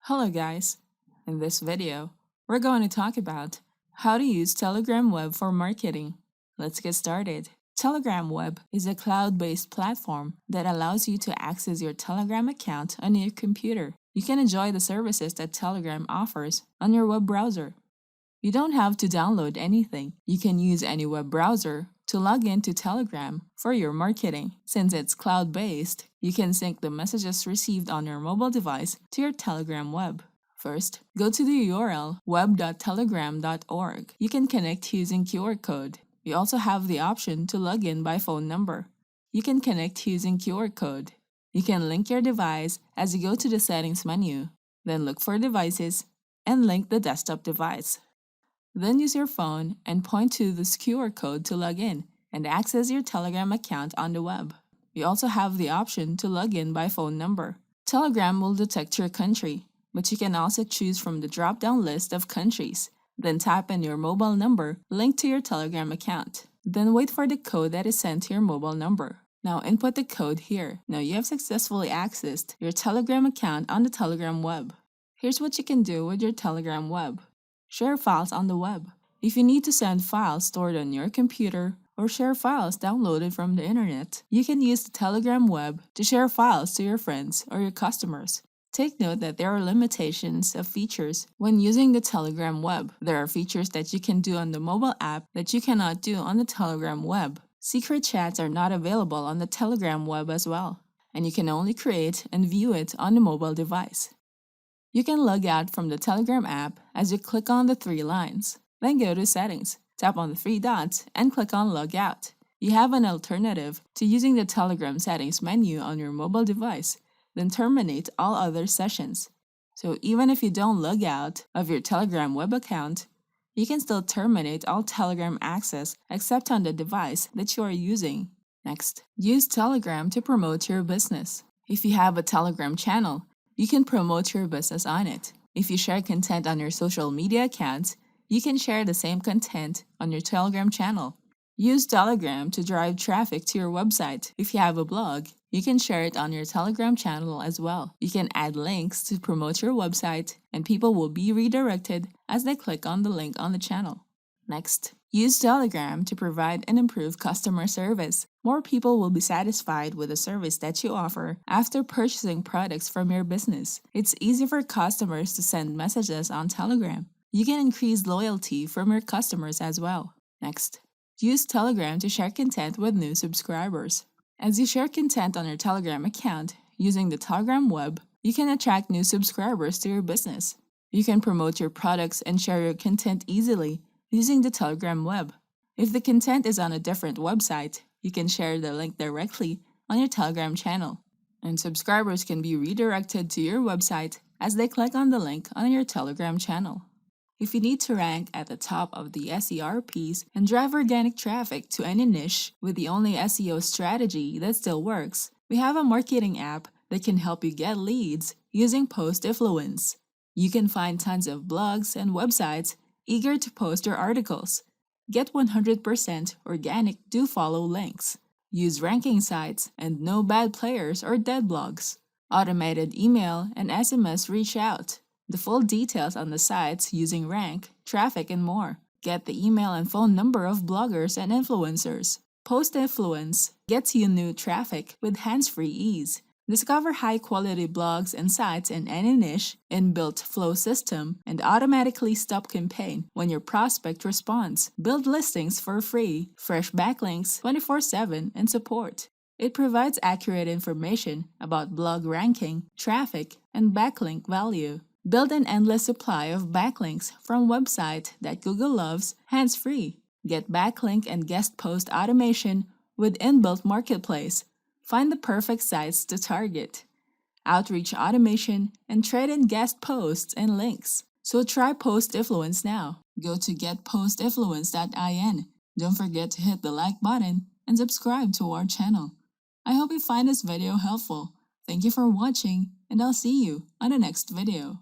Hello guys! In this video, we're going to talk about how to use Telegram Web for marketing. Let's get started. Telegram Web is a cloud-based platform that allows you to access your Telegram account on your computer. You can enjoy the services that Telegram offers on your web browser. You don't have to download anything. You can use any web browser to log into Telegram for your marketing. Since it's cloud-based, you can sync the messages received on your mobile device to your Telegram web. First, go to the URL web.telegram.org. You can connect using QR code. You also have the option to log in by phone number. You can connect using QR code. You can link your device as you go to the settings menu. Then look for devices and link the desktop device. Then use your phone and point to this QR code to log in and access your Telegram account on the web. You also have the option to log in by phone number. Telegram will detect your country, but you can also choose from the drop-down list of countries. Then type in your mobile number linked to your Telegram account. Then wait for the code that is sent to your mobile number. Now input the code here. Now you have successfully accessed your Telegram account on the Telegram web. Here's what you can do with your Telegram web. Share files on the web. If you need to send files stored on your computer or share files downloaded from the internet, you can use the Telegram web to share files to your friends or your customers. Take note that there are limitations of features when using the Telegram web. There are features that you can do on the mobile app that you cannot do on the Telegram web. Secret chats are not available on the Telegram web as well, and you can only create and view it on the mobile device. You can log out from the Telegram app as you click on the three lines. Then go to Settings, tap on the three dots, and click on Log Out. You have an alternative to using the Telegram settings menu on your mobile device, then terminate all other sessions. So even if you don't log out of your Telegram web account, you can still terminate all Telegram access except on the device that you are using. Next, use Telegram to promote your business. If you have a Telegram channel, you can promote your business on it. If you share content on your social media accounts, you can share the same content on your Telegram channel. Use Telegram to drive traffic to your website. If you have a blog, you can share it on your Telegram channel as well. You can add links to promote your website, and people will be redirected as they click on the link on the channel. Next, use Telegram to provide and improve customer service. More people will be satisfied with the service that you offer after purchasing products from your business. It's easy for customers to send messages on Telegram. You can increase loyalty from your customers as well. Next, use Telegram to share content with new subscribers. As you share content on your Telegram account using the Telegram web, you can attract new subscribers to your business. You can promote your products and share your content easily using the Telegram web. If the content is on a different website, you can share the link directly on your Telegram channel, and subscribers can be redirected to your website as they click on the link on your Telegram channel. If you need to rank at the top of the SERPs and drive organic traffic to any niche with the only SEO strategy that still works, we have a marketing app that can help you get leads using PostInfluence. You can find tons of blogs and websites eager to post your articles. Get 100% organic do-follow links. Use ranking sites and no bad players or dead blogs. Automated email and SMS reach out. The full details on the sites using rank, traffic, and more. Get the email and phone number of bloggers and influencers. PostInfluence gets you new traffic with hands-free ease. Discover high-quality blogs and sites in any niche, inbuilt flow system, and automatically stop campaign when your prospect responds. Build listings for free, fresh backlinks 24/7, and support. It provides accurate information about blog ranking, traffic, and backlink value. Build an endless supply of backlinks from website that Google loves hands-free. Get backlink and guest post automation with inbuilt marketplace. Find the perfect sites to target. Outreach automation and trade in guest posts and links. So try PostInfluence now. Go to getpostinfluence.in. Don't forget to hit the like button and subscribe to our channel. I hope you find this video helpful. Thank you for watching, and I'll see you on the next video.